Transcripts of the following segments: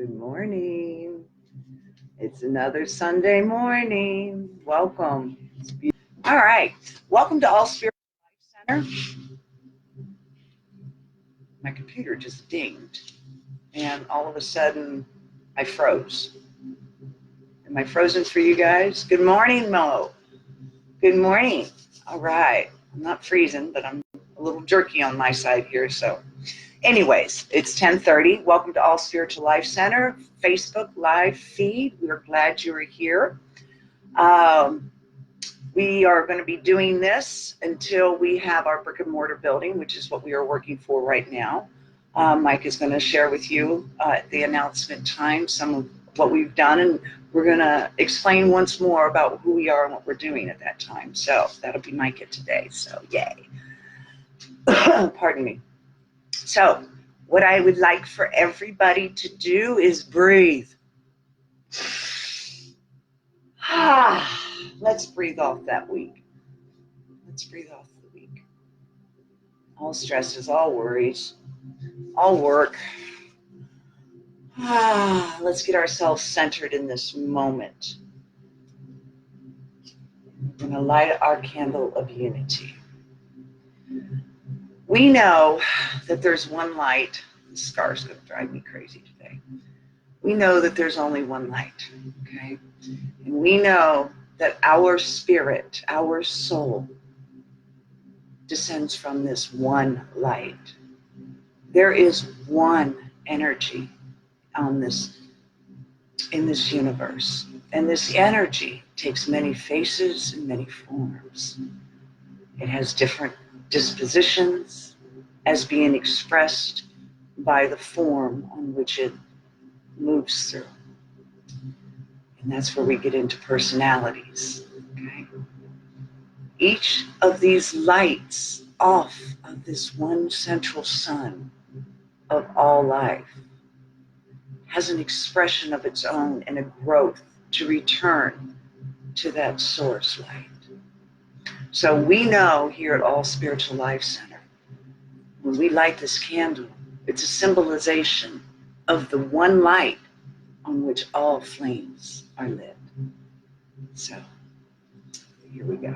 Good morning. It's another Sunday morning. Welcome. All right. Welcome to All Spirit Life Center. My computer just dinged, and all of a sudden I froze. Am I frozen for you guys? Good morning, Mo. Good morning. All right. I'm not freezing, but I'm a little jerky on my side here, so. Anyways, it's 10:30. Welcome to All Spiritual Life Center Facebook live feed. We're glad you're here. We are going to be doing this until we have our brick and mortar building, which is what we are working for right now. Mike is going to share with you at the announcement time some of what we've done, and we're going to explain once more about who we are and what we're doing at that time. So that'll be Micah today. So yay. Pardon me. So what I would like for everybody to do is breathe. Let's breathe off that week. Let's breathe off the week. All stresses, all worries, all work. Let's get ourselves centered in this moment. We're going to light our candle of unity. We know that there's one light. The scar's going to drive me crazy today. We know that there's only one light, okay? And we know that our spirit, our soul, descends from this one light. There is one energy in this universe. And this energy takes many faces and many forms. It has different dispositions as being expressed by the form on which it moves through. And that's where we get into personalities. Okay? Each of these lights off of this one central sun of all life has an expression of its own and a growth to return to that source light. So we know here at All Spiritual Life Center, when we light this candle, it's a symbolization of the one light on which all flames are lit. So here we go.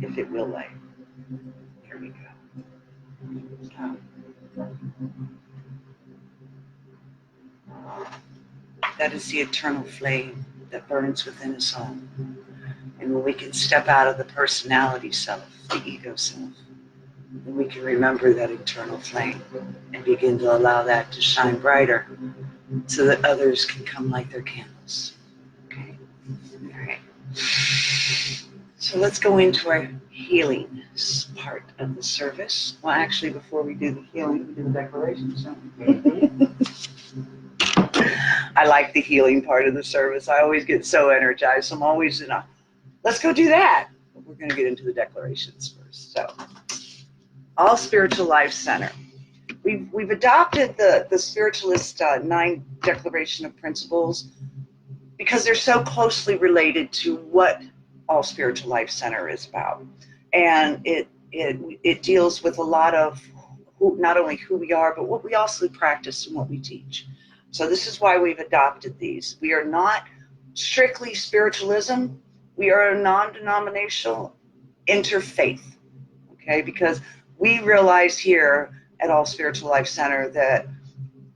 If it will light. Here we go. That is the eternal flame that burns within us all. And when we can step out of the personality self, the ego self, then we can remember that eternal flame and begin to allow that to shine brighter so that others can come light their candles. Okay? All right. So let's go into our healing part of the service. Well, actually, before we do the healing, we do the declarations, don't we? I like the healing part of the service. I always get so energized. I'm always let's go do that. But we're going to get into the declarations first. So, All Spiritual Life Center. We've adopted the spiritualist 9 declaration of principles because they're so closely related to what All Spiritual Life Center is about. And it deals with a lot of not only who we are, but what we also practice and what we teach. So this is why we've adopted these. We are not strictly spiritualism. We are a non-denominational interfaith, okay? Because we realize here at All Spiritual Life Center that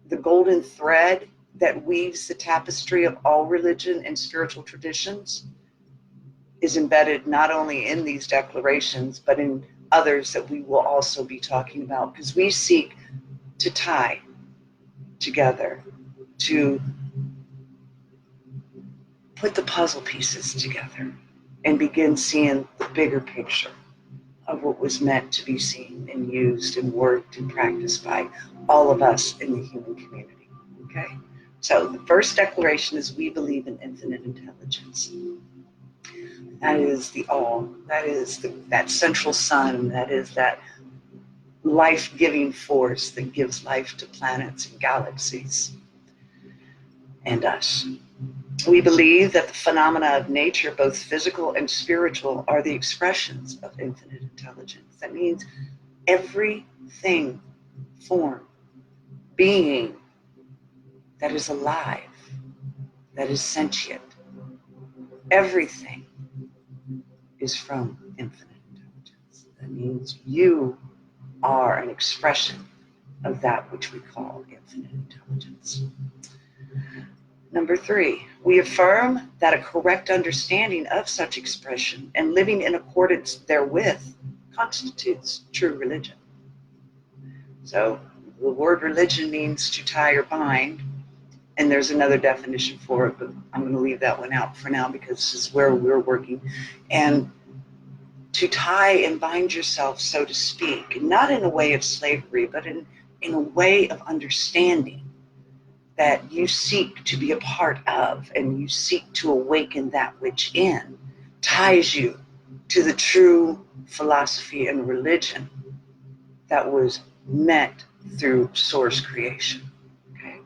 the golden thread that weaves the tapestry of all religion and spiritual traditions is embedded not only in these declarations, but in others that we will also be talking about, because we seek to tie together, to put the puzzle pieces together and begin seeing the bigger picture of what was meant to be seen and used and worked and practiced by all of us in the human community. Okay? So the first declaration is we believe in infinite intelligence. That is the all. That is that central sun. That is that life-giving force that gives life to planets and galaxies and us. We believe that the phenomena of nature, both physical and spiritual, are the expressions of infinite intelligence. That means every thing, form, being that is alive, that is sentient. Everything is from infinite intelligence. That means you are an expression of that which we call infinite intelligence. Number 3, we affirm that a correct understanding of such expression and living in accordance therewith constitutes true religion. So the word religion means to tie or bind, and there's another definition for it, but I'm going to leave that one out for now because this is where we're working. And to tie and bind yourself, so to speak, not in a way of slavery, but in a way of understanding that you seek to be a part of, and you seek to awaken that which in, ties you to the true philosophy and religion that was met through source creation. Okay.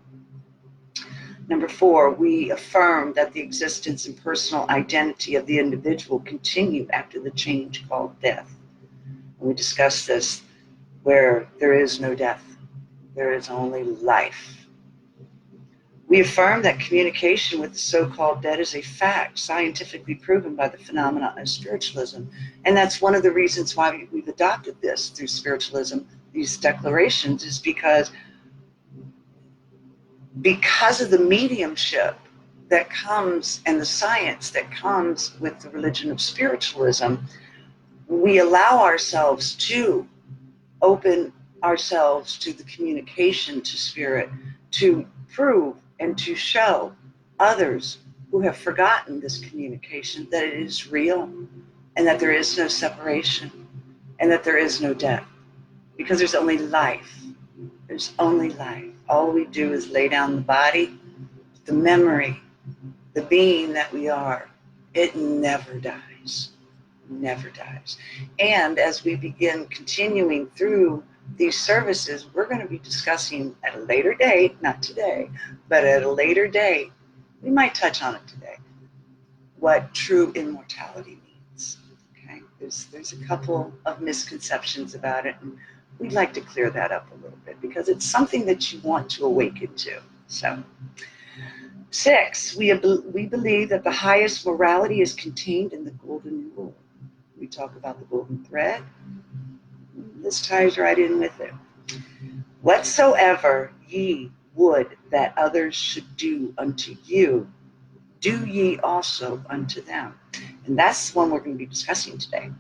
Number 4, we affirm that the existence and personal identity of the individual continue after the change called death. And we discussed this, where there is no death, there is only life. We affirm that communication with the so-called dead is a fact, scientifically proven by the phenomena of spiritualism. And that's one of the reasons why we've adopted this through spiritualism, these declarations, is because of the mediumship that comes and the science that comes with the religion of spiritualism. We allow ourselves to open ourselves to the communication to spirit, to prove and to show others who have forgotten this communication that it is real, and that there is no separation, and that there is no death, because there's only life. There's only life. All we do is lay down the body, the memory, the being that we are. It never dies, never dies. And as we begin continuing through these services, we're going to be discussing at a later date, not today, but at a later date, we might touch on it today, what true immortality means. Okay, there's a couple of misconceptions about it, and we'd like to clear that up a little bit because it's something that you want to awaken to. So, 6, we believe that the highest morality is contained in the golden rule. We talk about the golden thread. This ties right in with it. Whatsoever ye would that others should do unto you, do ye also unto them. And that's the one we're going to be discussing today.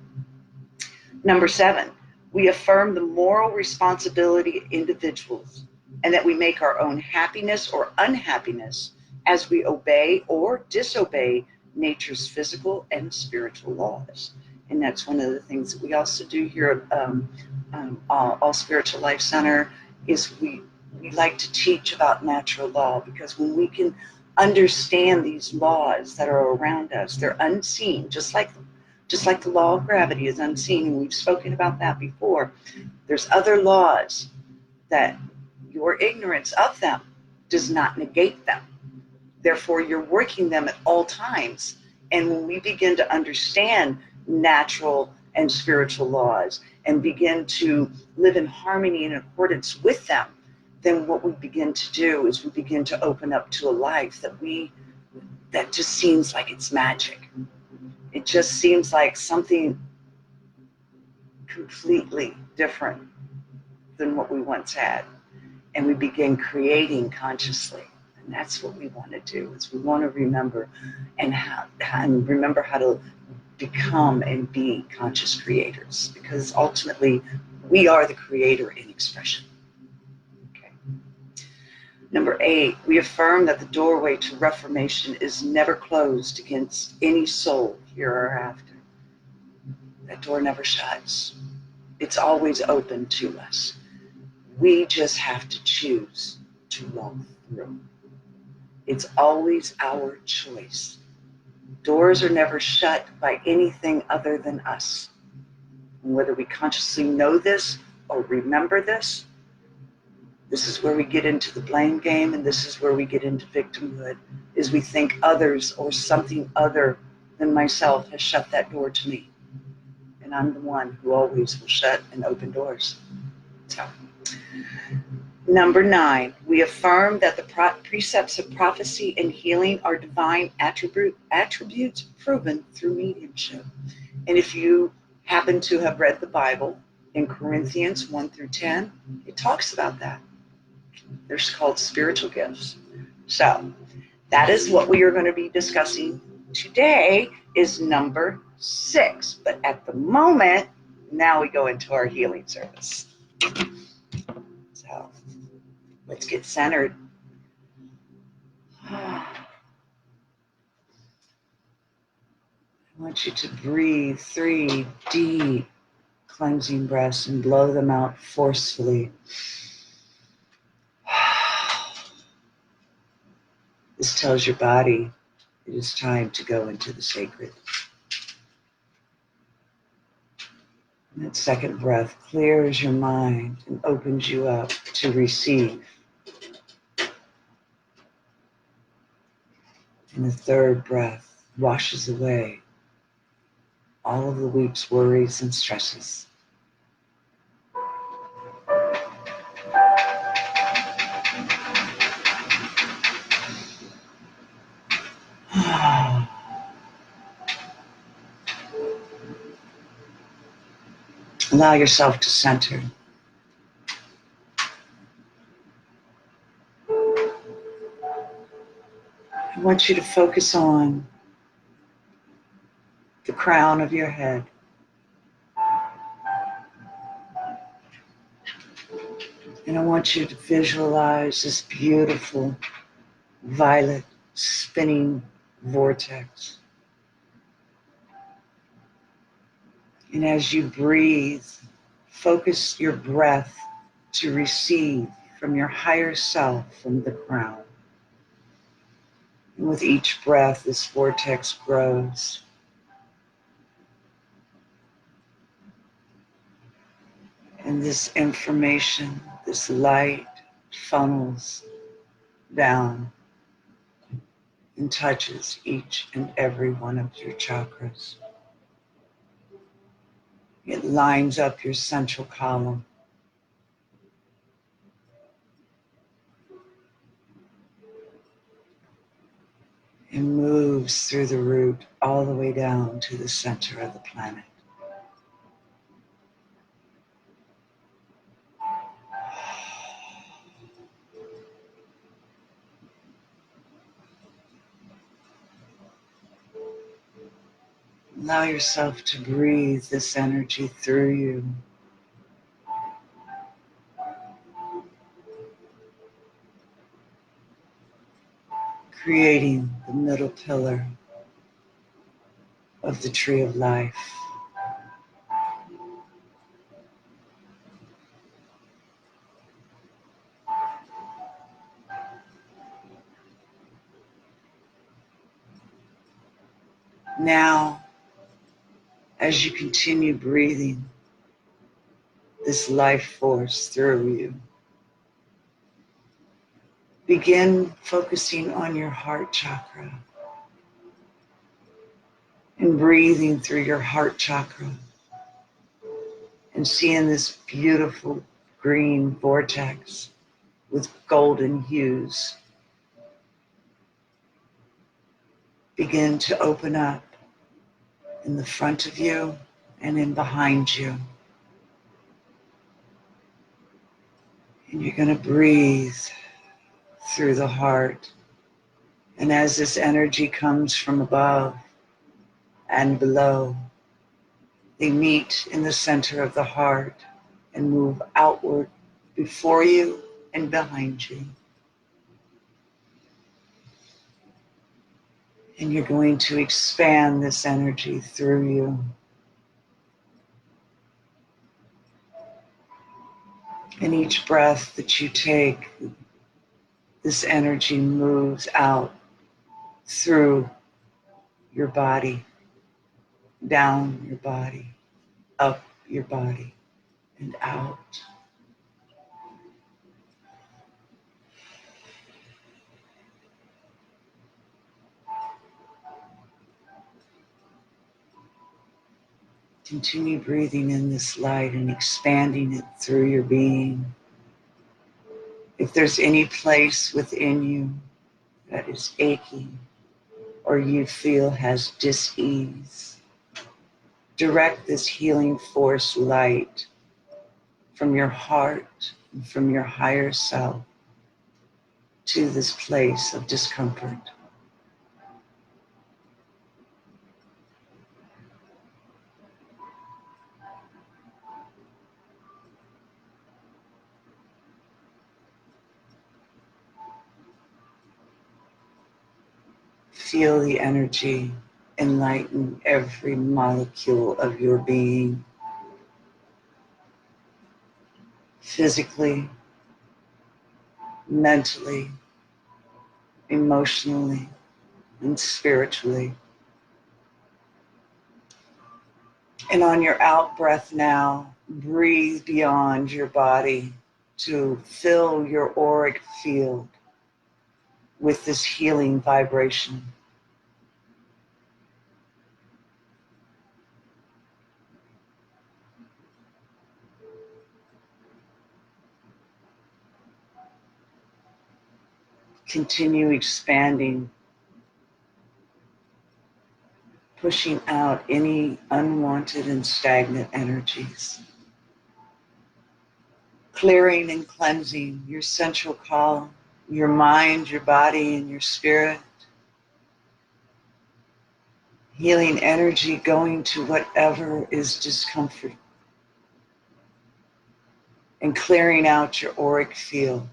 Number 7, we affirm the moral responsibility of individuals, and that we make our own happiness or unhappiness as we obey or disobey nature's physical and spiritual laws. And that's one of the things that we also do here at All Spiritual Life Center, is we like to teach about natural law, because when we can understand these laws that are around us, they're unseen, just like the law of gravity is unseen, and we've spoken about that before. There's other laws that your ignorance of them does not negate them. Therefore, you're working them at all times. And when we begin to understand natural and spiritual laws and begin to live in harmony and accordance with them, then what we begin to do is we begin to open up to a life that just seems like it's magic. It just seems like something completely different than what we once had. And we begin creating consciously. And that's what we want to do, is we want to remember remember how to become and be conscious creators, because ultimately we are the creator in expression. Okay. Number 8, we affirm that the doorway to reformation is never closed against any soul here or after. That door never shuts. It's always open to us. We just have to choose to walk through. It's always our choice. Doors are never shut by anything other than us. And whether we consciously know this or remember this, this is where we get into the blame game, and this is where we get into victimhood, is we think others or something other than myself has shut that door to me. And I'm the one who always will shut and open doors. So, number 9, we affirm that the precepts of prophecy and healing are divine attributes proven through mediumship. And if you happen to have read the Bible in Corinthians 1 through 10, it talks about that. They're called spiritual gifts. So that is what we are going to be discussing today, is number 6. But at the moment, now we go into our healing service. So let's get centered. I want you to breathe 3 deep cleansing breaths and blow them out forcefully. This tells your body it is time to go into the sacred. And that second breath clears your mind and opens you up to receive. And the third breath washes away all of the week's worries and stresses. Allow yourself to center. I want you to focus on the crown of your head. And I want you to visualize this beautiful violet spinning vortex. And as you breathe, focus your breath to receive from your higher self from the crown. And with each breath, this vortex grows. And this information, this light funnels down and touches each and every one of your chakras. It lines up your central column. And moves through the root all the way down to the center of the planet. Allow yourself to breathe this energy through you. Creating the middle pillar of the tree of life. Now, as you continue breathing this life force through you, begin focusing on your heart chakra and breathing through your heart chakra and seeing this beautiful green vortex with golden hues begin to open up in the front of you and in behind you. And you're going to breathe through the heart. And as this energy comes from above and below, they meet in the center of the heart and move outward before you and behind you. And you're going to expand this energy through you. And each breath that you take, this energy moves out through your body, down your body, up your body, and out. Continue breathing in this light and expanding it through your being. If there's any place within you that is aching or you feel has dis-ease, direct this healing force light from your heart and from your higher self to this place of discomfort. Feel the energy enlighten every molecule of your being, physically, mentally, emotionally, and spiritually. And on your out breath now, breathe beyond your body to fill your auric field with this healing vibration. Continue expanding, pushing out any unwanted and stagnant energies. Clearing and cleansing your central column, your mind, your body, and your spirit. Healing energy going to whatever is discomfort. And clearing out your auric field.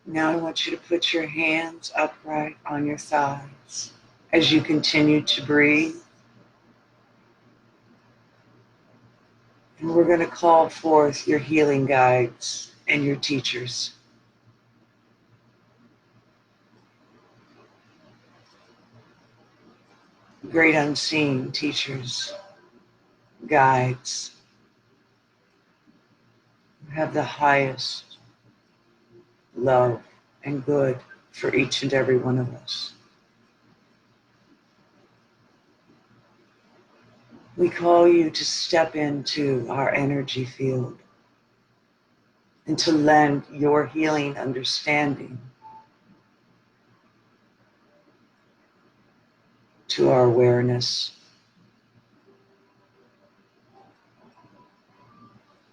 Now I want you to put your hands upright on your thighs as you continue to breathe. And we're going to call forth your healing guides and your teachers. Great unseen teachers, guides, who have the highest love and good for each and every one of us. We call you to step into our energy field and to lend your healing understanding to our awareness,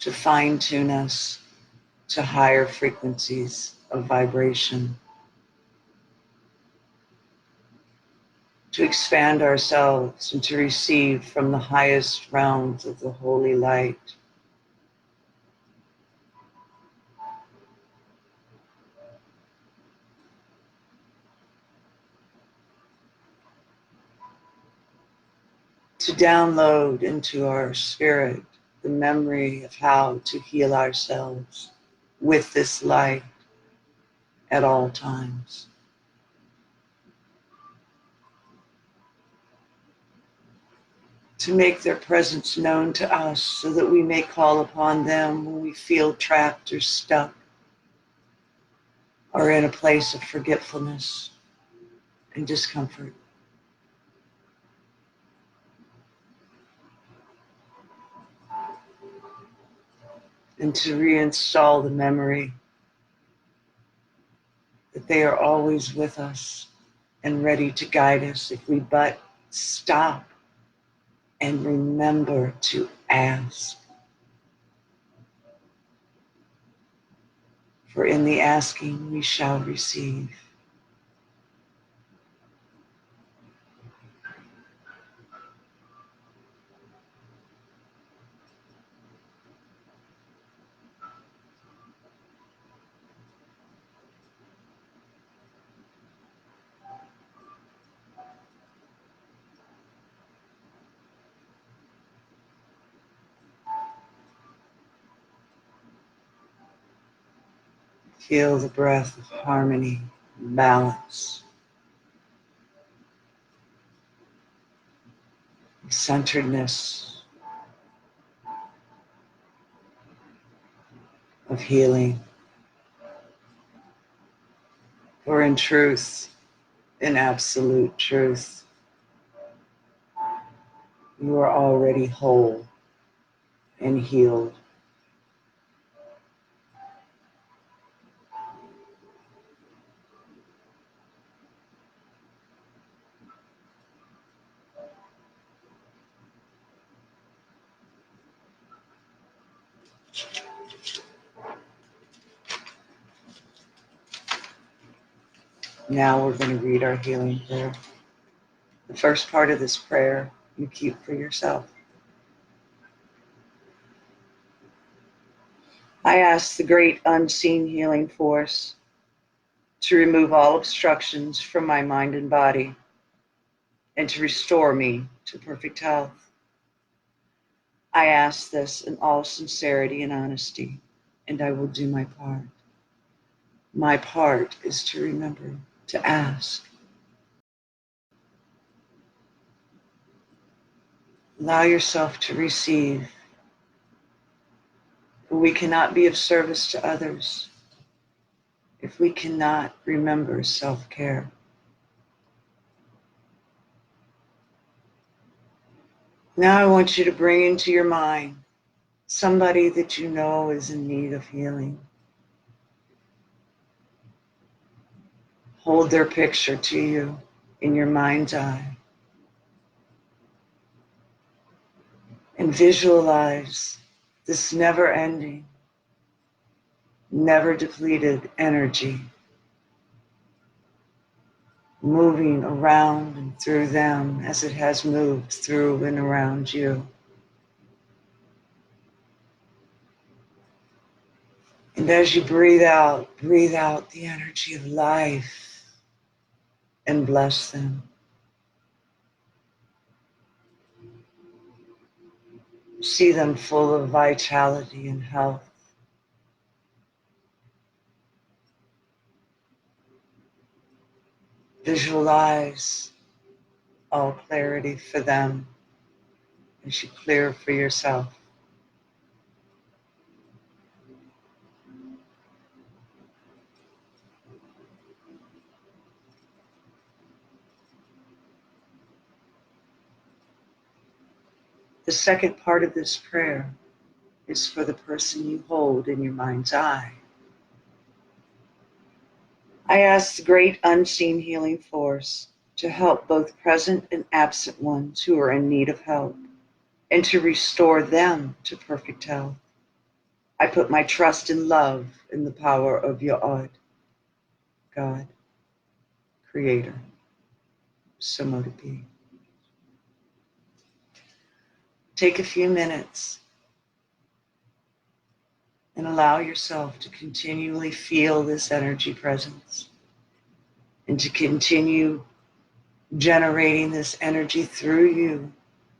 to fine-tune us to higher frequencies of vibration, to expand ourselves and to receive from the highest realms of the holy light. To download into our spirit the memory of how to heal ourselves with this light at all times. To make their presence known to us so that we may call upon them when we feel trapped or stuck or in a place of forgetfulness and discomfort. And to reinstall the memory that they are always with us and ready to guide us if we but stop and remember to ask. For in the asking we shall receive. Feel the breath of harmony, balance, centeredness, of healing. in truth, in absolute truth. You are already whole and healed. Now we're going to read our healing prayer. The first part of this prayer you keep for yourself. I ask the great unseen healing force to remove all obstructions from my mind and body and to restore me to perfect health. I ask this in all sincerity and honesty, and I will do my part. My part is to remember to ask. Allow yourself to receive. For we cannot be of service to others if we cannot remember self-care. Now I want you to bring into your mind somebody that you know is in need of healing. Hold their picture to you in your mind's eye and visualize this never-ending, never depleted energy moving around and through them as it has moved through and around you. And as you breathe out the energy of life and bless them. See them full of vitality and health. Visualize all clarity for them as you clear for yourself. The second part of this prayer is for the person you hold in your mind's eye. I ask the great unseen healing force to help both present and absent ones who are in need of help and to restore them to perfect health. I put my trust and love in the power of Ya'od, God, Creator, so mote it be. Take a few minutes and allow yourself to continually feel this energy presence and to continue generating this energy through you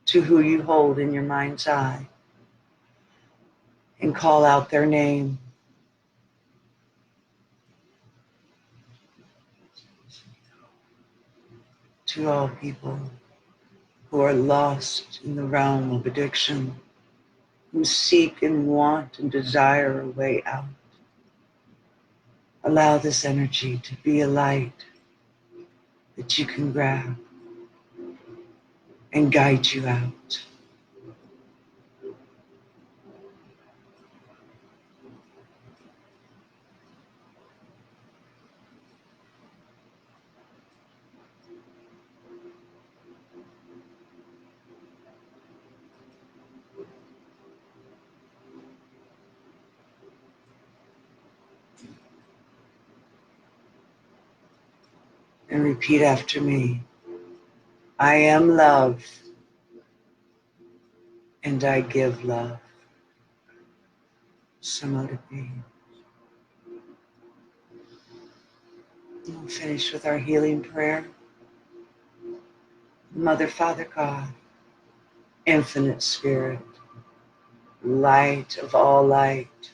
to who you hold in your mind's eye and call out their name. To all people who are lost in the realm of addiction, who seek and want and desire a way out. Allow this energy to be a light that you can grab and guide you out. And repeat after me. I am love, and I give love. So mote it be. We'll finish with our healing prayer. Mother, Father, God, infinite spirit, light of all light.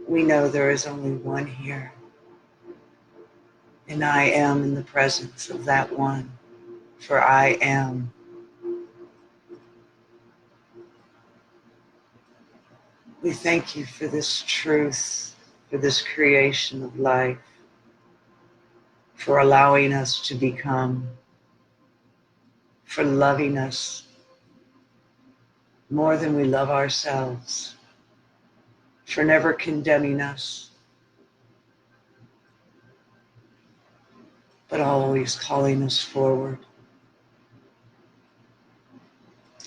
We know there is only one here, and I am in the presence of that one, for I am. We thank you for this truth, for this creation of life, for allowing us to become, for loving us more than we love ourselves, for never condemning us, but always calling us forward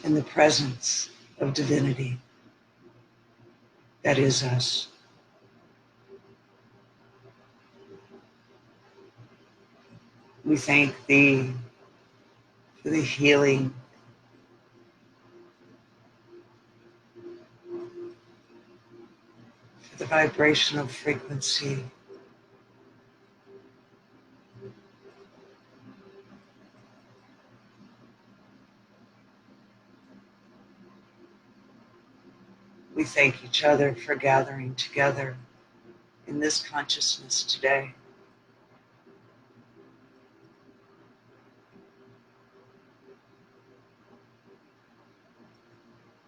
in the presence of divinity that is us. We thank Thee for the healing, for the vibrational frequency, we thank each other for gathering together in this consciousness today.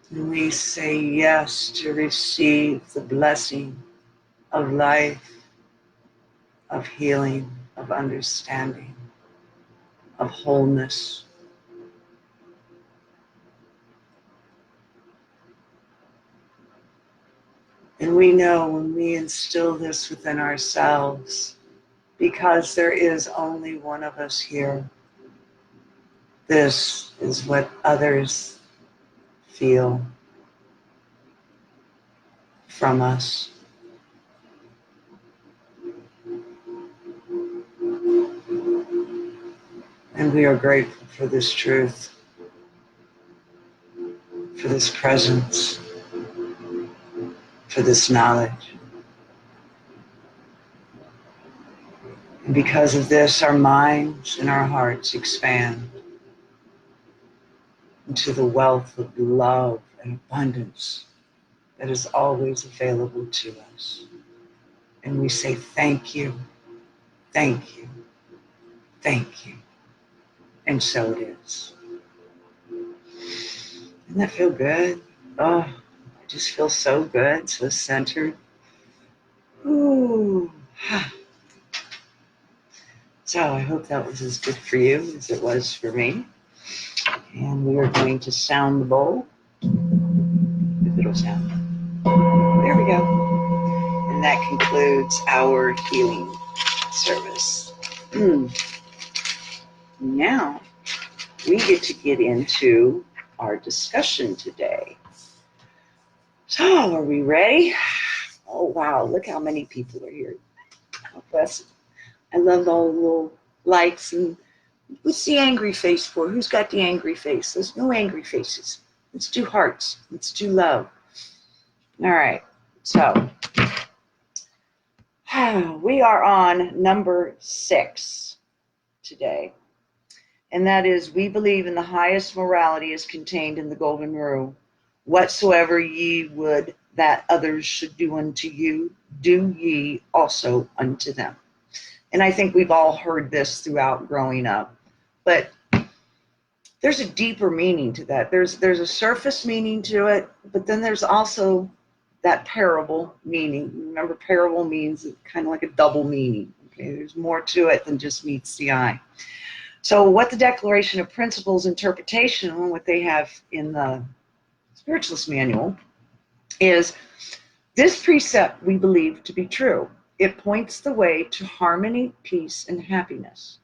And we say yes to receive the blessing of life, of healing, of understanding, of wholeness. And we know when we instill this within ourselves, because there is only one of us here, this is what others feel from us. And we are grateful for this truth, for this presence, for this knowledge. And because of this, our minds and our hearts expand into the wealth of love and abundance that is always available to us. And we say thank you, thank you, thank you. And so it is. Doesn't that feel good? Oh, I just feel so good, so centered. Ooh. So I hope that was as good for you as it was for me. And we are going to sound the bowl. If it'll sound. There we go. And that concludes our healing service. Now we get into our discussion today. So are we ready? Oh wow, look how many people are here. How blessed. I love all the little likes. And what's the angry face for? Who's got the angry face? There's no angry faces. Let's do hearts. Let's do love. All right. So we are on number 6 today. And that is, we believe in the highest morality is contained in the golden rule. Whatsoever ye would that others should do unto you, do ye also unto them. And I think we've all heard this throughout growing up, but there's a deeper meaning to that. There's a surface meaning to it, but then there's also that parable meaning. Remember, parable means kind of like a double meaning. Okay, there's more to it than just meets the eye. So what the Declaration of Principles interpretation, what they have in the Spiritualist Manual, is this precept we believe to be true. It points the way to harmony, peace, and happiness.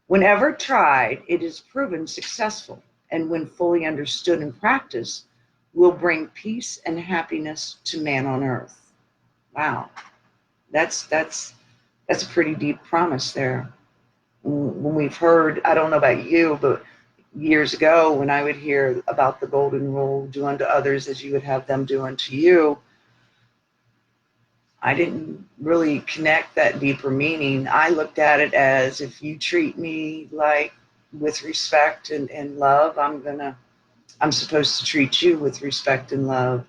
Whenever tried, it is proven successful, and when fully understood and practiced, will bring peace and happiness to man on earth. Wow, that's a pretty deep promise there. When we've heard, I don't know about you, but years ago when I would hear about the golden rule, do unto others as you would have them do unto you, I didn't really connect that deeper meaning. I looked at it as, if you treat me like with respect and love, I'm supposed to treat you with respect and love.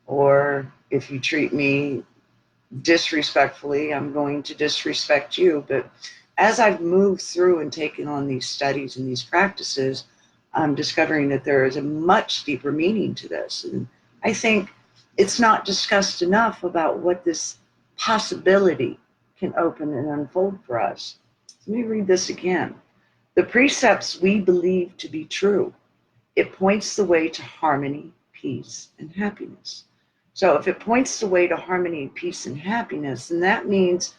Or if you treat me disrespectfully, I'm going to disrespect you. But as I've moved through and taken on these studies and these practices, I'm discovering that there is a much deeper meaning to this. And I think it's not discussed enough about what this possibility can open and unfold for us. Let me read this again. The precepts we believe to be true. It points the way to harmony, peace, and happiness. So if it points the way to harmony, peace, and happiness, then that means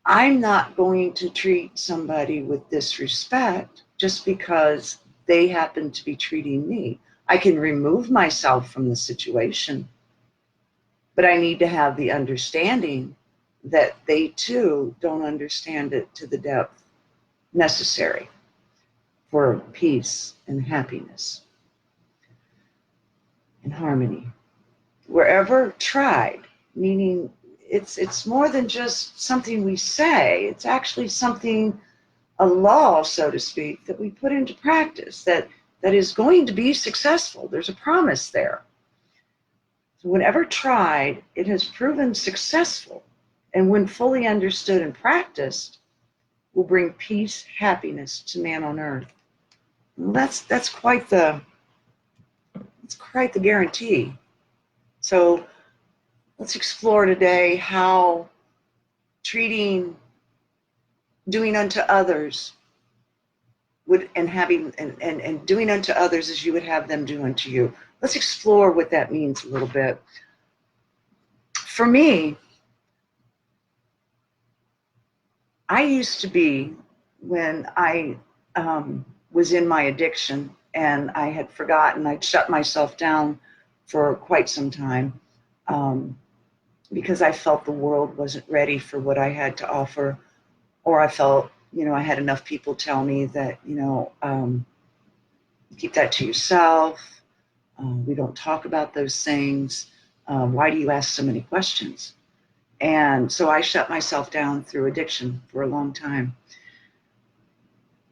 I'm not going to treat somebody with disrespect just because they happen to be treating me. I can remove myself from the situation, but I need to have the understanding that they too don't understand it to the depth necessary for peace and happiness and harmony. Wherever tried, meaning it's more than just something we say, it's actually something, a law, so to speak, that we put into practice that is going to be successful. There's a promise there. So whenever tried, it has proven successful, and when fully understood and practiced, will bring peace, happiness to man on earth. Well, that's quite the guarantee. So let's explore today how doing unto others and doing unto others as you would have them do unto you. Let's explore what that means a little bit. For me, I used to be, when I was in my addiction and I had forgotten, I'd shut myself down for quite some time because I felt the world wasn't ready for what I had to offer, or I felt, I had enough people tell me that, keep that to yourself. We don't talk about those things. Why do you ask so many questions? And so I shut myself down through addiction for a long time.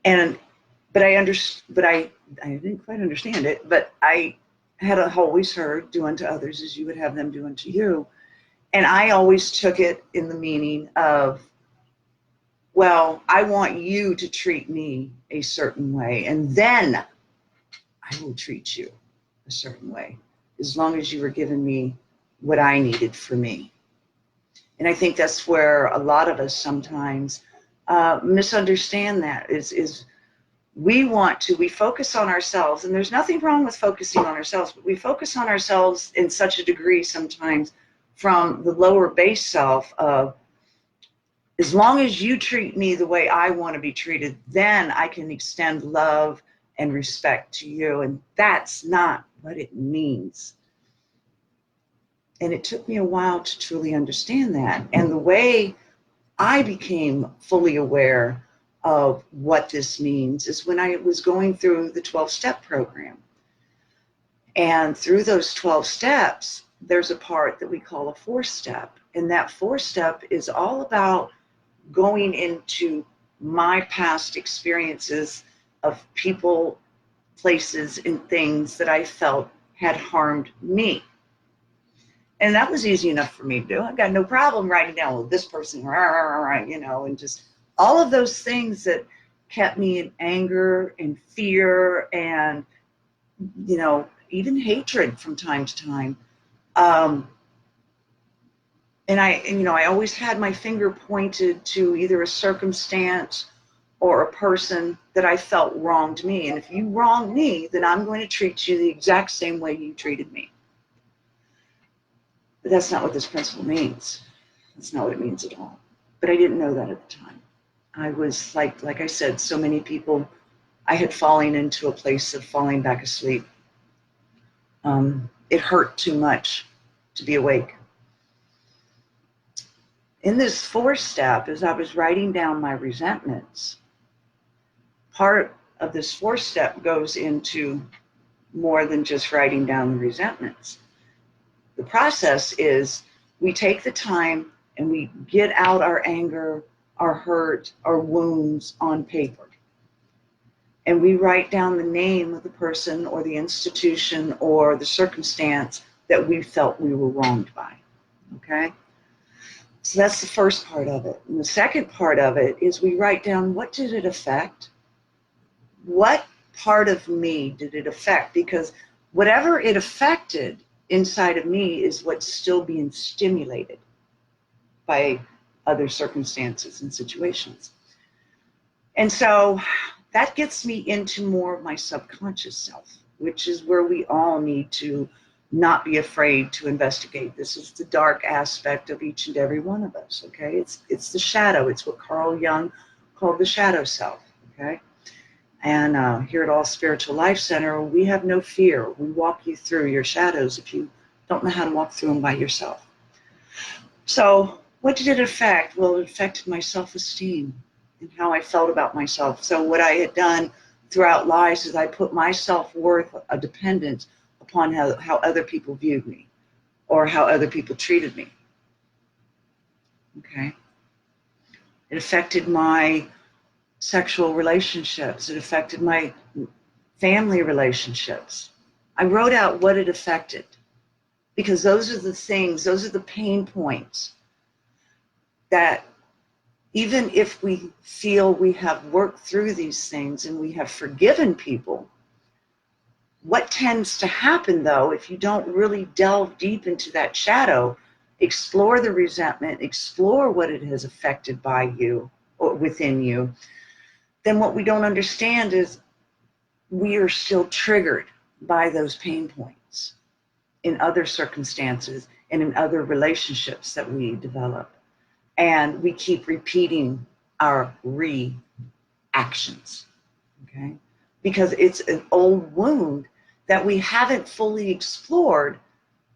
But I didn't quite understand it, but I had always heard, do unto others as you would have them do unto you. And I always took it in the meaning of, well, I want you to treat me a certain way, and then I will treat you a certain way, as long as you were giving me what I needed for me. And I think that's where a lot of us sometimes misunderstand that, is we focus on ourselves, and there's nothing wrong with focusing on ourselves, but we focus on ourselves in such a degree sometimes from the lower base self of, as long as you treat me the way I want to be treated, then I can extend love and respect to you. And that's not what it means. And it took me a while to truly understand that. And the way I became fully aware of what this means is when I was going through the 12-step program. And through those 12 steps, there's a part that we call a 4-step. And that 4-step is all about going into my past experiences of people, places, and things that I felt had harmed me. And that was easy enough for me to do. I got no problem writing down, well, this person, and just all of those things that kept me in anger and fear and, even hatred from time to time. And I always had my finger pointed to either a circumstance or a person that I felt wronged me. And if you wrong me, then I'm going to treat you the exact same way you treated me. But that's not what this principle means. That's not what it means at all. But I didn't know that at the time. I was like I said, so many people, I had fallen into a place of falling back asleep. It hurt too much to be awake. In this 4-step, as I was writing down my resentments, part of this 4-step goes into more than just writing down the resentments. The process is we take the time and we get out our anger, our hurt, our wounds on paper. And we write down the name of the person or the institution or the circumstance that we felt we were wronged by, okay? So that's the first part of it. And the second part of it is we write down, what did it affect? What part of me did it affect? Because whatever it affected inside of me is what's still being stimulated by other circumstances and situations. And so that gets me into more of my subconscious self, which is where we all need to not be afraid to investigate. This is the dark aspect of each and every one of us, okay? It's the shadow. It's what Carl Jung called the shadow self, okay? And here at All Spiritual Life Center, we have no fear. We walk you through your shadows if you don't know how to walk through them by yourself. So what did it affect? Well, it affected my self-esteem and how I felt about myself. So what I had done throughout life is I put my self-worth a dependent upon how other people viewed me or how other people treated me. Okay. It affected my sexual relationships. It affected my family relationships. I wrote out what it affected because those are the things, those are the pain points that even if we feel we have worked through these things and we have forgiven people, what tends to happen though, if you don't really delve deep into that shadow, explore the resentment, explore what it has affected by you or within you, then what we don't understand is we are still triggered by those pain points in other circumstances and in other relationships that we develop. And we keep repeating our reactions, okay? Because it's an old wound that we haven't fully explored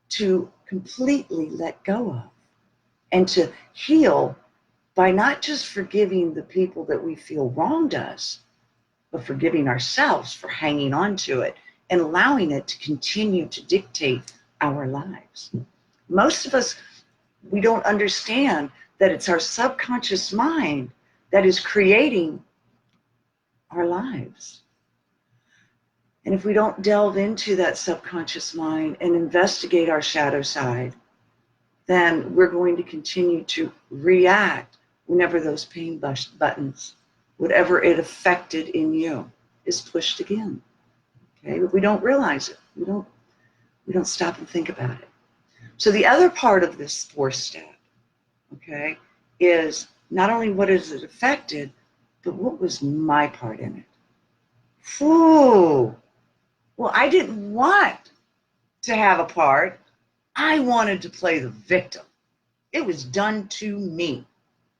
to completely let go of and to heal by not just forgiving the people that we feel wronged us, but forgiving ourselves for hanging on to it and allowing it to continue to dictate our lives. Most of us, we don't understand that it's our subconscious mind that is creating our lives. And if we don't delve into that subconscious mind and investigate our shadow side, then we're going to continue to react whenever those pain buttons, whatever it affected in you, is pushed again. Okay, but we don't realize it. We don't stop and think about it. So the other part of this fourth step, okay, is not only what is it affected, but what was my part in it? Whew. Well, I didn't want to have a part. I wanted to play the victim. It was done to me.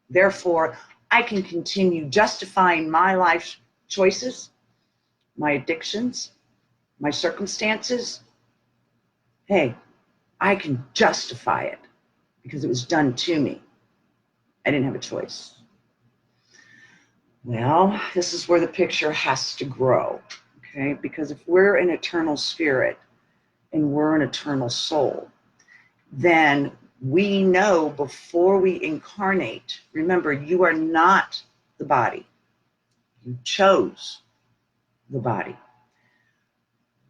Therefore, I can continue justifying my life choices, my addictions, my circumstances. Hey, I can justify it because it was done to me. I didn't have a choice. Well, this is where the picture has to grow, okay? Because if we're an eternal spirit and we're an eternal soul, then we know before we incarnate, remember, you are not the body. You chose the body.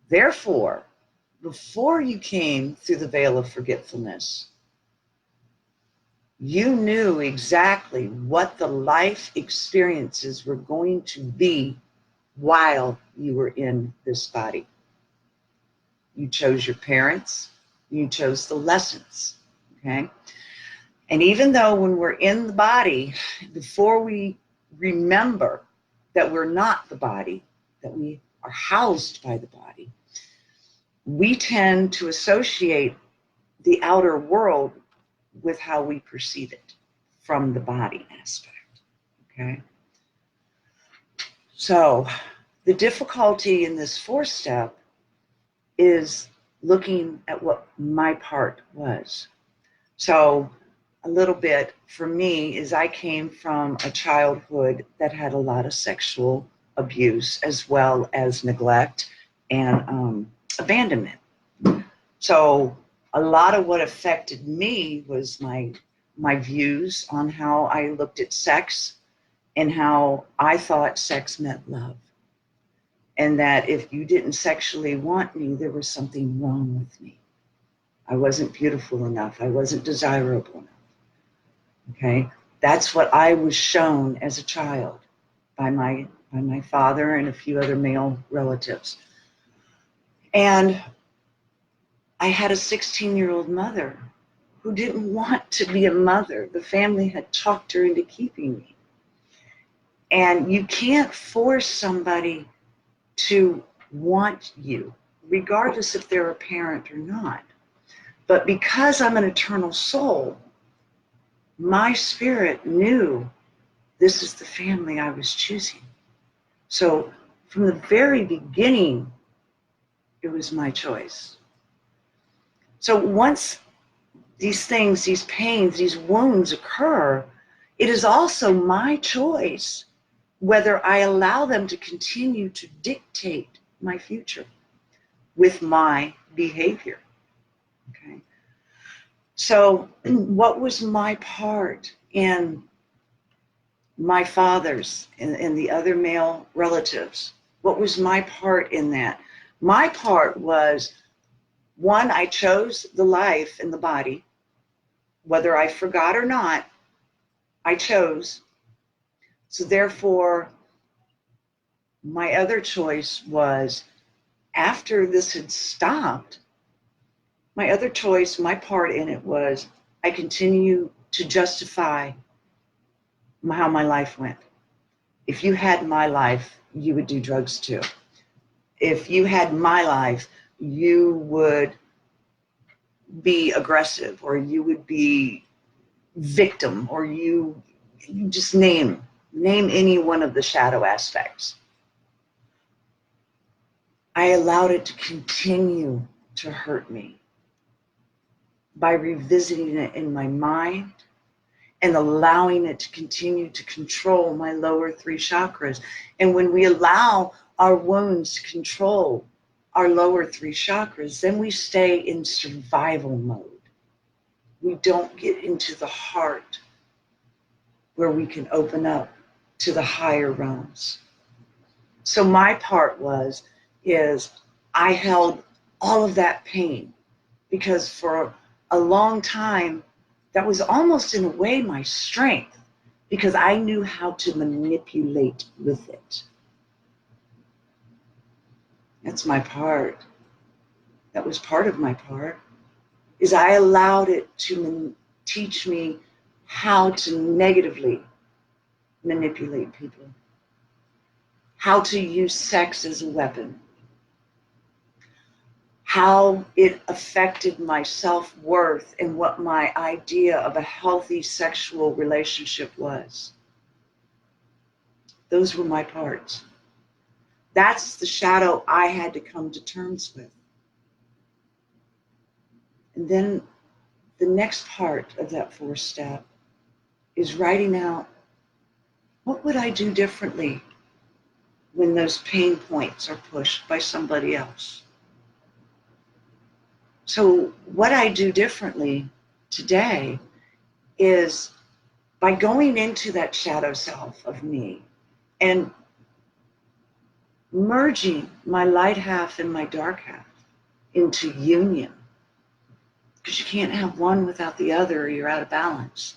Therefore, before you came through the veil of forgetfulness, you knew exactly what the life experiences were going to be while you were in this body. You chose your parents, you chose the lessons, okay? And even though when we're in the body, before we remember that we're not the body, that we are housed by the body, we tend to associate the outer world with how we perceive it from the body aspect, okay? So the difficulty in this fourth step is looking at what my part was. So a little bit for me is I came from a childhood that had a lot of sexual abuse as well as neglect and abandonment. So a lot of what affected me was my views on how I looked at sex and how I thought sex meant love. And that if you didn't sexually want me, there was something wrong with me. I wasn't beautiful enough. I wasn't desirable enough. Okay? That's what I was shown as a child by my father and a few other male relatives. And I had a 16-year-old mother who didn't want to be a mother. The family had talked her into keeping me. And you can't force somebody to want you, regardless if they're a parent or not. But because I'm an eternal soul, my spirit knew this is the family I was choosing. So from the very beginning, it was my choice. So once these things, these pains, these wounds occur, it is also my choice whether I allow them to continue to dictate my future with my behavior. Okay. So what was my part in my father's and the other male relatives? What was my part in that? My part was, one, I chose the life in the body. Whether I forgot or not, I chose. So therefore, my other choice was, after this had stopped, my other choice, my part in it was, I continue to justify how my life went. If you had my life, you would do drugs too. If you had my life, you would be aggressive, or you would be victim, or you just name any one of the shadow aspects. I allowed it to continue to hurt me by revisiting it in my mind and allowing it to continue to control my lower three chakras. And when we allow our wounds to control our lower three chakras, then we stay in survival mode. We don't get into the heart where we can open up to the higher realms. So my part is I held all of that pain, because for a long time, that was almost in a way my strength, because I knew how to manipulate with it. That's my part. That was part of my part, is I allowed it to teach me how to negatively manipulate people, how to use sex as a weapon, how it affected my self-worth and what my idea of a healthy sexual relationship was. Those were my parts. That's the shadow I had to come to terms with. And then the next part of that 4th step is writing out, what would I do differently when those pain points are pushed by somebody else? So what I do differently today is, by going into that shadow self of me and merging my light half and my dark half into union, because you can't have one without the other or you're out of balance,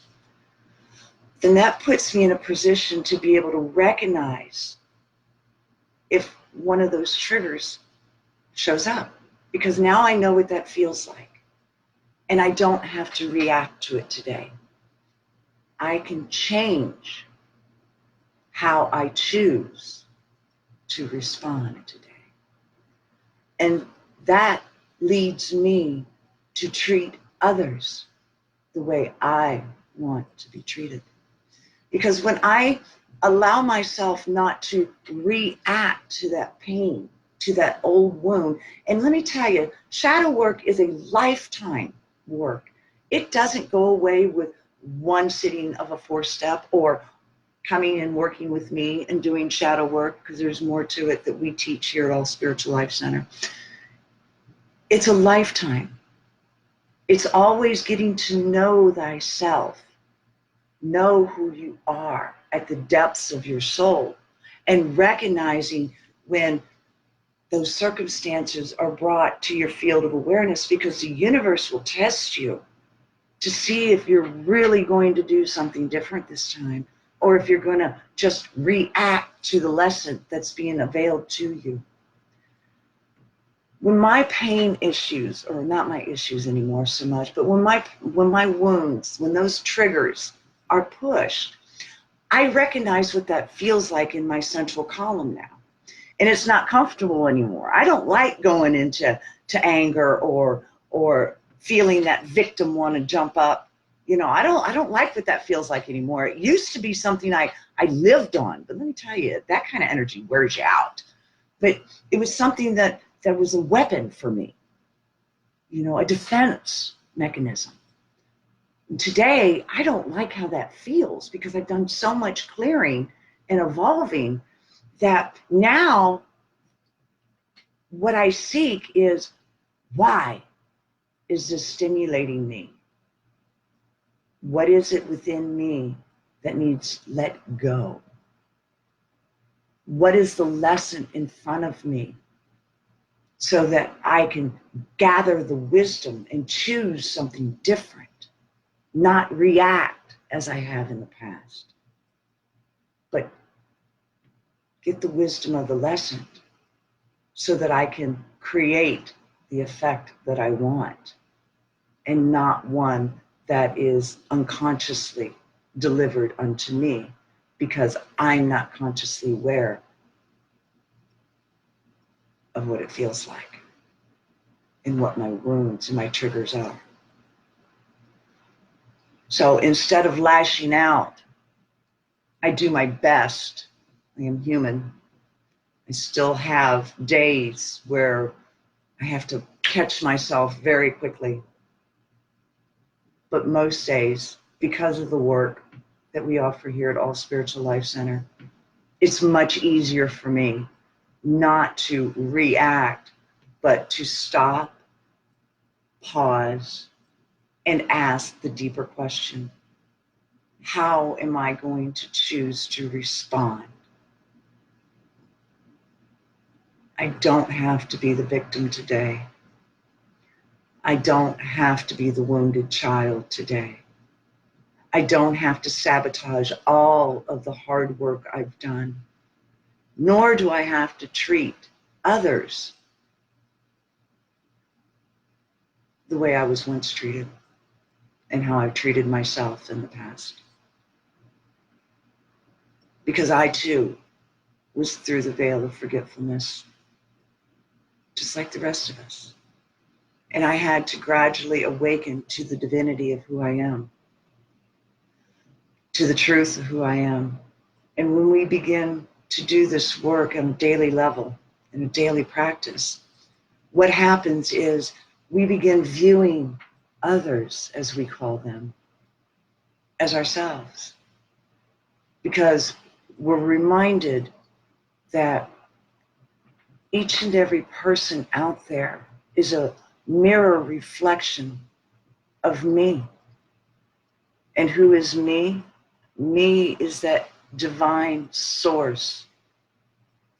then that puts me in a position to be able to recognize if one of those triggers shows up, because now I know what that feels like, and I don't have to react to it today. I can change how I choose to respond today. And that leads me to treat others the way I want to be treated. Because when I allow myself not to react to that pain, to that old wound, and let me tell you, shadow work is a lifetime work. It doesn't go away with one sitting of a 4th step or coming and working with me and doing shadow work, because there's more to it that we teach here at All Spiritual Life Center. It's a lifetime. It's always getting to know thyself, know who you are at the depths of your soul, and recognizing when those circumstances are brought to your field of awareness, because the universe will test you to see if you're really going to do something different this time, or if you're going to just react to the lesson that's being availed to you. when my pain issues, or not my issues anymore so much, but when my wounds, when those triggers are pushed, I recognize what that feels like in my central column now. And it's not comfortable anymore. I don't like going into anger or feeling that victim want to jump up. You know, I don't like what that feels like anymore. It used to be something I lived on, but let me tell you, that kind of energy wears you out. But it was something that was a weapon for me, you know, a defense mechanism. And today, I don't like how that feels because I've done so much clearing and evolving that now what I seek is, why is this stimulating me? What is it within me that needs let go? What is the lesson in front of me so that I can gather the wisdom and choose something different, not react as I have in the past, but get the wisdom of the lesson so that I can create the effect that I want and not one that is unconsciously delivered unto me because I'm not consciously aware of what it feels like and what my wounds and my triggers are. So instead of lashing out, I do my best. I am human. I still have days where I have to catch myself very quickly. But most days, because of the work that we offer here at All Spiritual Life Center, it's much easier for me not to react, but to stop, pause, and ask the deeper question. How am I going to choose to respond? I don't have to be the victim today. I don't have to be the wounded child today. I don't have to sabotage all of the hard work I've done, nor do I have to treat others the way I was once treated and how I've treated myself in the past. Because I too was through the veil of forgetfulness, just like the rest of us. And I had to gradually awaken to the divinity of who I am, to the truth of who I am. And when we begin to do this work on a daily level, in a daily practice, what happens is we begin viewing others, as we call them, as ourselves. Because we're reminded that each and every person out there is a mirror reflection of me. And who is me? Me is that divine source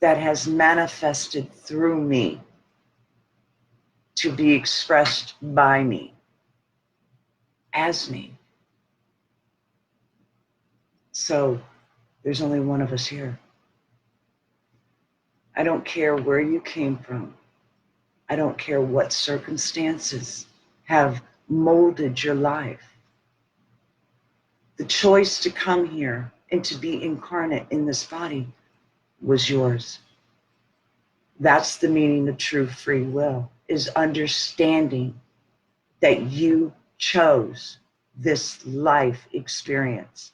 that has manifested through me to be expressed by me, as me. So there's only one of us here. I don't care where you came from. I don't care what circumstances have molded your life. The choice to come here and to be incarnate in this body was yours. That's the meaning of true free will, is understanding that you chose this life experience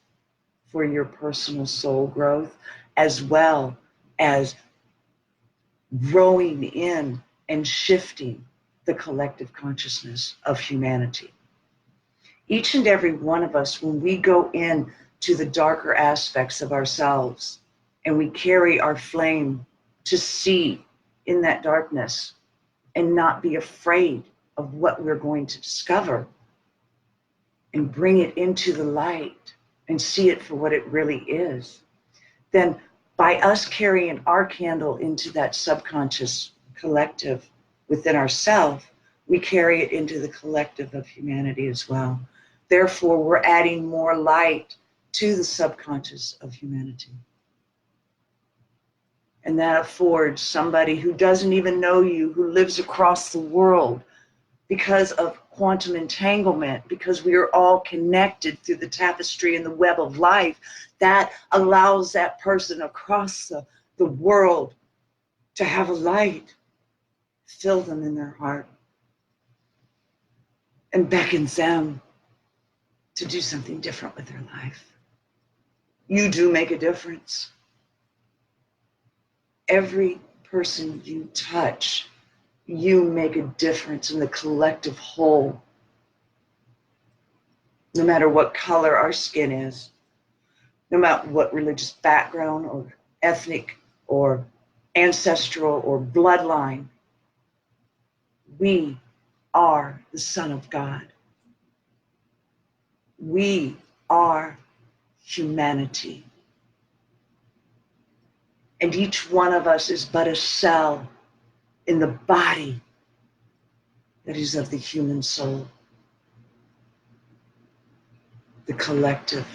for your personal soul growth, as well as growing in and shifting the collective consciousness of humanity. Each and every one of us, when we go in to the darker aspects of ourselves and we carry our flame to see in that darkness and not be afraid of what we're going to discover and bring it into the light and see it for what it really is, then by us carrying our candle into that subconscious collective within ourselves, we carry it into the collective of humanity as well. Therefore, we're adding more light to the subconscious of humanity. And that affords somebody who doesn't even know you, who lives across the world, because of quantum entanglement, because we are all connected through the tapestry and the web of life, that allows that person across the world to have a light fill them in their heart and beckons them to do something different with their life. You do make a difference. Every person you touch, you make a difference in the collective whole. No matter what color our skin is, no matter what religious background or ethnic or ancestral or bloodline, we are the Son of God. We are humanity. And each one of us is but a cell in the body that is of the human soul, the collective.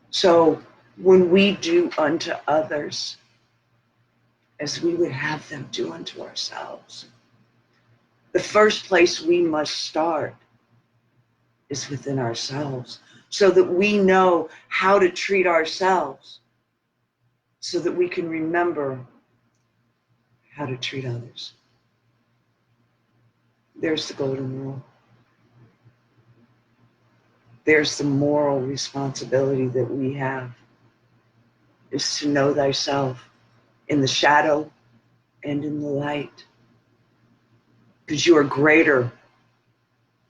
So when we do unto others as we would have them do unto ourselves, the first place we must start is within ourselves, so that we know how to treat ourselves, so that we can remember how to treat others. There's the golden rule. There's the moral responsibility that we have, is to know thyself in the shadow and in the light. Because you are greater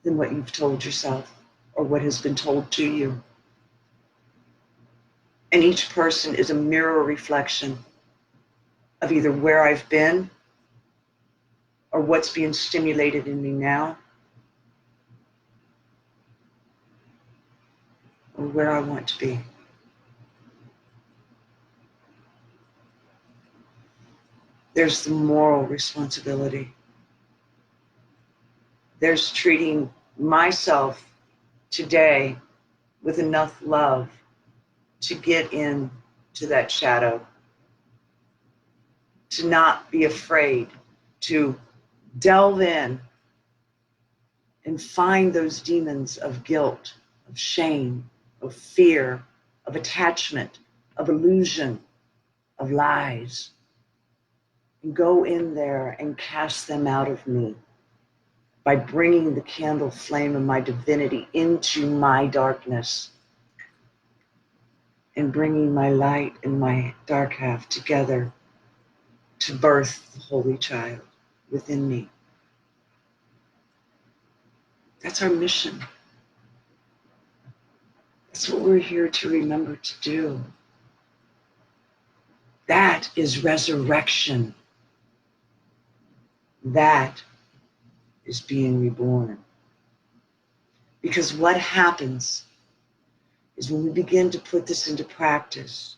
than what you've told yourself or what has been told to you. And each person is a mirror reflection of either where I've been or what's being stimulated in me now, or where I want to be. There's the moral responsibility. There's treating myself today with enough love to get into that shadow, to not be afraid, to delve in and find those demons of guilt, of shame, of fear, of attachment, of illusion, of lies, and go in there and cast them out of me by bringing the candle flame of my divinity into my darkness and bringing my light and my dark half together to birth the Holy Child within me. That's our mission. That's what we're here to remember to do. That is resurrection. That is being reborn. Because what happens is when we begin to put this into practice,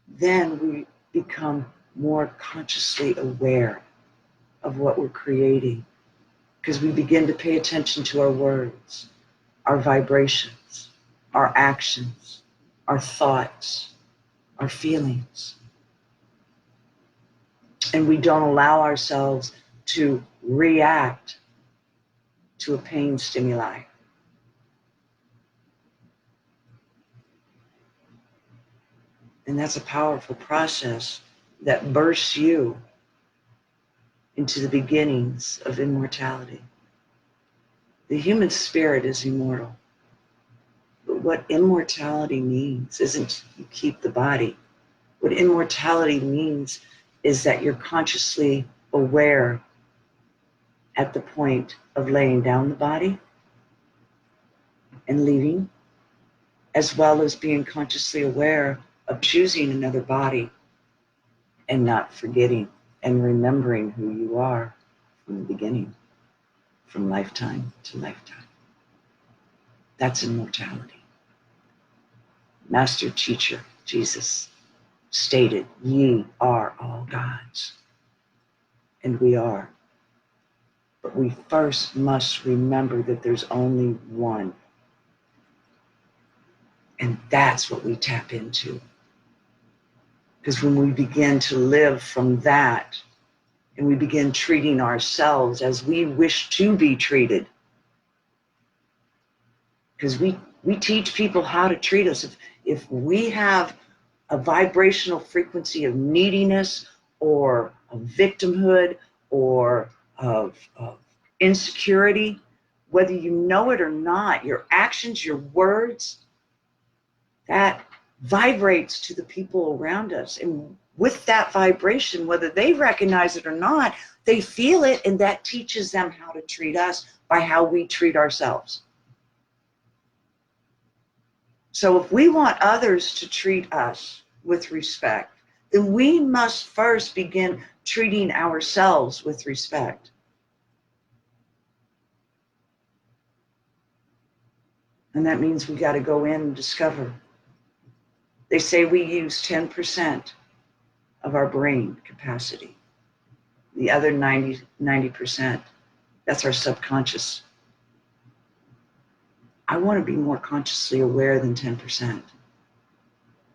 then we become more consciously aware of what we're creating, because we begin to pay attention to our words, our vibrations, our actions, our thoughts, our feelings. And we don't allow ourselves to react to a pain stimuli. And that's a powerful process that bursts you into the beginnings of immortality. The human spirit is immortal. But what immortality means isn't you keep the body. What immortality means is that you're consciously aware at the point of laying down the body and leaving, as well as being consciously aware of choosing another body and not forgetting and remembering who you are from the beginning, from lifetime to lifetime. That's immortality. Master Teacher Jesus stated, "Ye are all gods." And we are. But we first must remember that there's only one. And that's what we tap into. Because when we begin to live from that, and we begin treating ourselves as we wish to be treated, because we teach people how to treat us. If we have a vibrational frequency of neediness or of victimhood or of insecurity, whether you know it or not, your actions, your words, that vibrates to the people around us. And with that vibration, whether they recognize it or not, they feel it, and that teaches them how to treat us by how we treat ourselves. So if we want others to treat us with respect, then we must first begin treating ourselves with respect. And that means we got to go in and discover. They say we use 10% of our brain capacity. The other 90%, that's our subconscious. I want to be more consciously aware than 10%.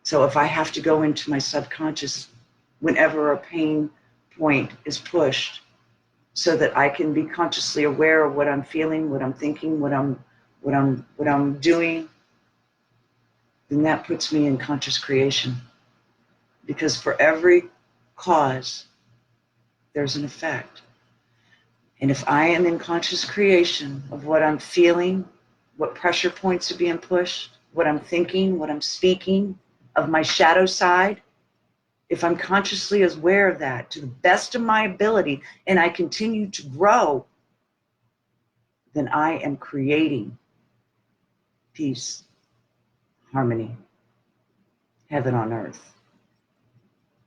So if I have to go into my subconscious whenever a pain point is pushed, so that I can be consciously aware of what I'm feeling, what I'm thinking, what I'm doing, then that puts me in conscious creation. Because for every cause, there's an effect. And if I am in conscious creation of what I'm feeling, what pressure points are being pushed, what I'm thinking, what I'm speaking, of my shadow side, if I'm consciously aware of that to the best of my ability, and I continue to grow, then I am creating peace, harmony, heaven on earth.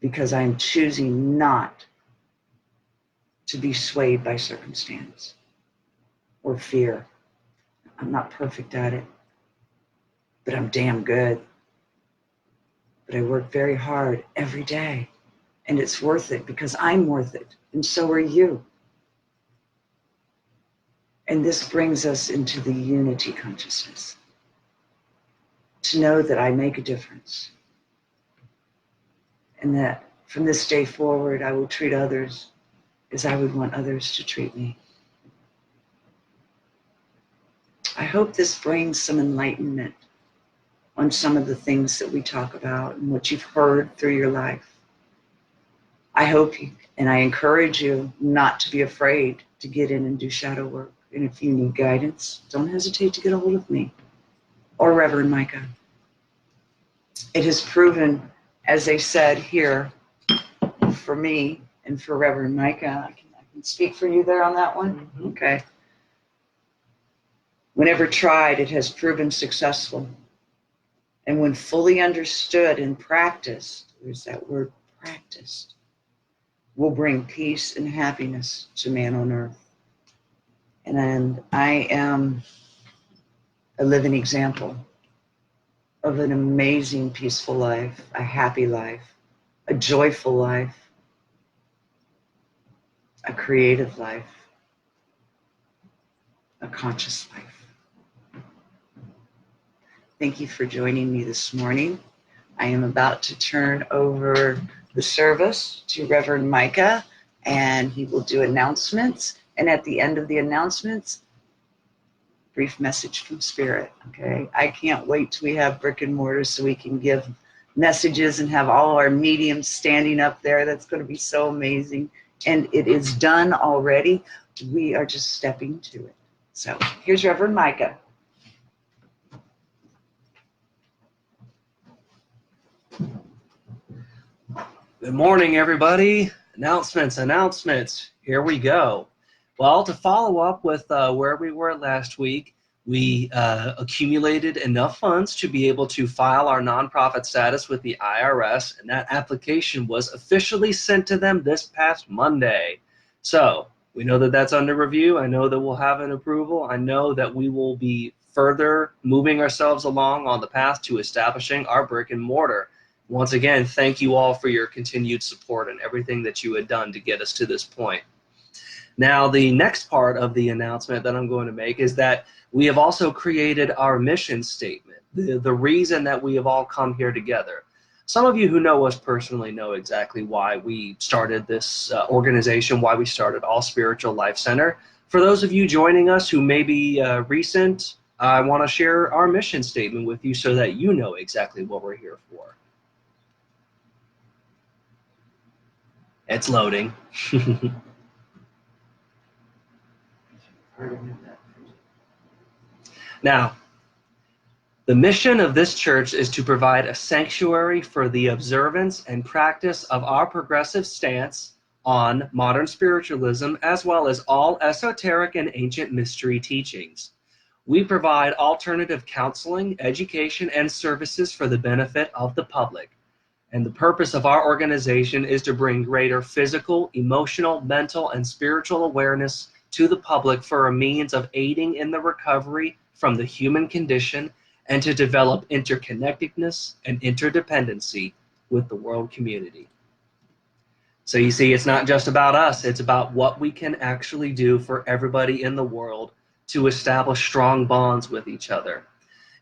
Because I am choosing not to be swayed by circumstance or fear. I'm not perfect at it, but I'm damn good. But I work very hard every day, and it's worth it because I'm worth it, and so are you. And this brings us into the unity consciousness. To know that I make a difference, and that from this day forward, I will treat others as I would want others to treat me. I hope this brings some enlightenment on some of the things that we talk about and what you've heard through your life. I hope you, and I encourage you not to be afraid to get in and do shadow work. And if you need guidance, don't hesitate to get a hold of me or Reverend Micah. It has proven, as they said here, for me and for Reverend Micah, I can speak for you there on that one? Mm-hmm. Okay. Whenever tried, it has proven successful. And when fully understood and practiced, there's that word practiced, will bring peace and happiness to man on earth. And I am a living example of an amazing, peaceful life, a happy life, a joyful life, a creative life, a conscious life. Thank you for joining me this morning. I am about to turn over the service to Reverend Micah, and he will do announcements. And at the end of the announcements, brief message from Spirit, okay? I can't wait till we have brick and mortar so we can give messages and have all our mediums standing up there. That's going to be so amazing. And it is done already. We are just stepping to it. So here's Reverend Micah. Good morning, everybody. Announcements. Here we go. Well, to follow up with where we were last week, we accumulated enough funds to be able to file our nonprofit status with the IRS, and that application was officially sent to them this past Monday. So we know that that's under review. I know that we'll have an approval. I know that we will be further moving ourselves along on the path to establishing our brick and mortar. Once again, thank you all for your continued support and everything that you had done to get us to this point. Now, the next part of the announcement that I'm going to make is that we have also created our mission statement, the reason that we have all come here together. Some of you who know us personally know exactly why we started this organization, why we started All Spiritual Life Center. For those of you joining us who may be recent, I want to share our mission statement with you so that you know exactly what we're here for. It's loading. Now, the mission of this church is to provide a sanctuary for the observance and practice of our progressive stance on modern spiritualism, as well as all esoteric and ancient mystery teachings. We provide alternative counseling, education, and services for the benefit of the public. And the purpose of our organization is to bring greater physical, emotional, mental, and spiritual awareness to the public for a means of aiding in the recovery from the human condition and to develop interconnectedness and interdependency with the world community. So you see, it's not just about us, it's about what we can actually do for everybody in the world to establish strong bonds with each other.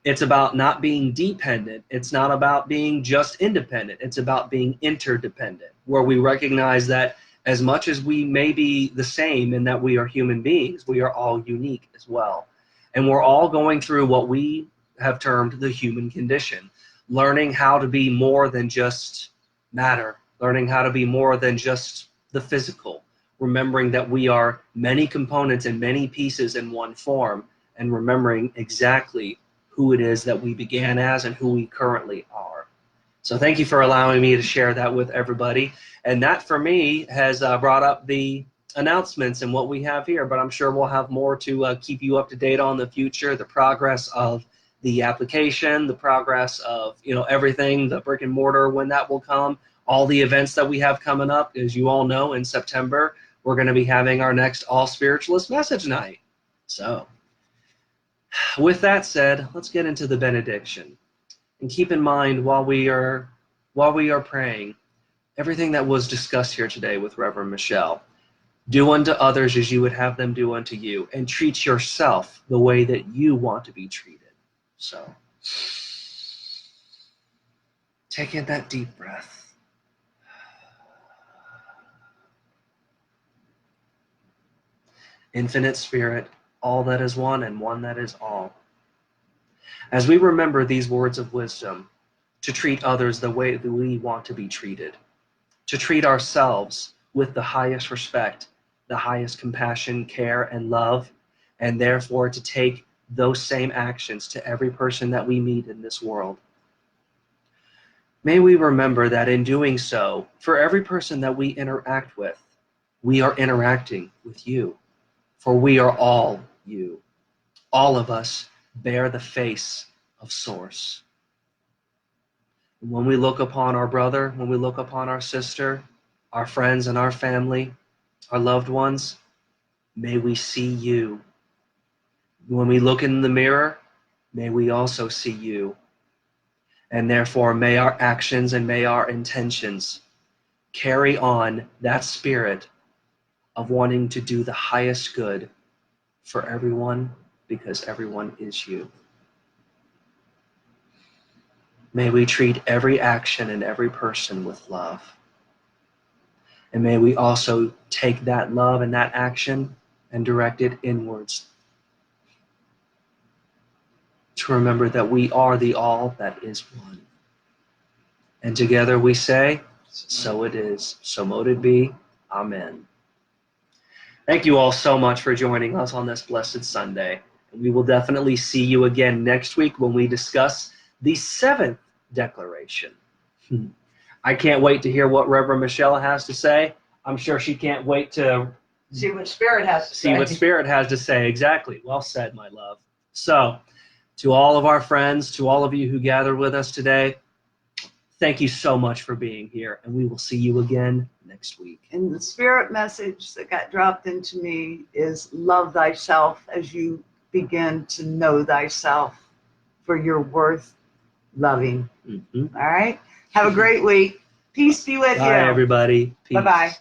It's about not being dependent. It's not about being just independent. It's about being interdependent, where we recognize that as much as we may be the same in that we are human beings, we are all unique as well. And we're all going through what we have termed the human condition, learning how to be more than just matter, learning how to be more than just the physical, remembering that we are many components and many pieces in one form, and remembering exactly who it is that we began as and who we currently are. So thank you for allowing me to share that with everybody. And that for me has brought up the announcements and what we have here, but I'm sure we'll have more to keep you up to date on the future, the progress of the application, the progress of everything, the brick and mortar, when that will come, all the events that we have coming up. As you all know, in September, we're going to be having our next All Spiritualist Message Night. So with that said, let's get into the benediction. And keep in mind while we are praying, everything that was discussed here today with Reverend Michelle. Do unto others as you would have them do unto you, and treat yourself the way that you want to be treated. So, take in that deep breath. Infinite Spirit, all that is one and one that is all. As we remember these words of wisdom, to treat others the way that we want to be treated, to treat ourselves with the highest respect, the highest compassion, care, and love, and therefore to take those same actions to every person that we meet in this world. May we remember that in doing so, for every person that we interact with, we are interacting with you, for we are all you. All of us bear the face of Source. And when we look upon our brother, when we look upon our sister, our friends and our family, our loved ones, may we see you. When we look in the mirror, may we also see you. And therefore, may our actions and may our intentions carry on that spirit of wanting to do the highest good for everyone, because everyone is you. May we treat every action and every person with love. And may we also take that love and that action and direct it inwards, to remember that we are the all that is one. And together we say, so it is, so mote it be. Amen. Thank you all so much for joining us on this blessed Sunday. And we will definitely see you again next week when we discuss the 7th declaration. I can't wait to hear what Reverend Michelle has to say. I'm sure she can't wait to See what Spirit has to say. see what Spirit has to say. Exactly. Well said, my love. So, to all of our friends, to all of you who gathered with us today, thank you so much for being here, and we will see you again next week. And the Spirit message that got dropped into me is love thyself as you begin to know thyself, for you're worth loving. Mm-hmm. All right? Have a great week. Peace be with you. Bye, everybody. Peace. Bye-bye.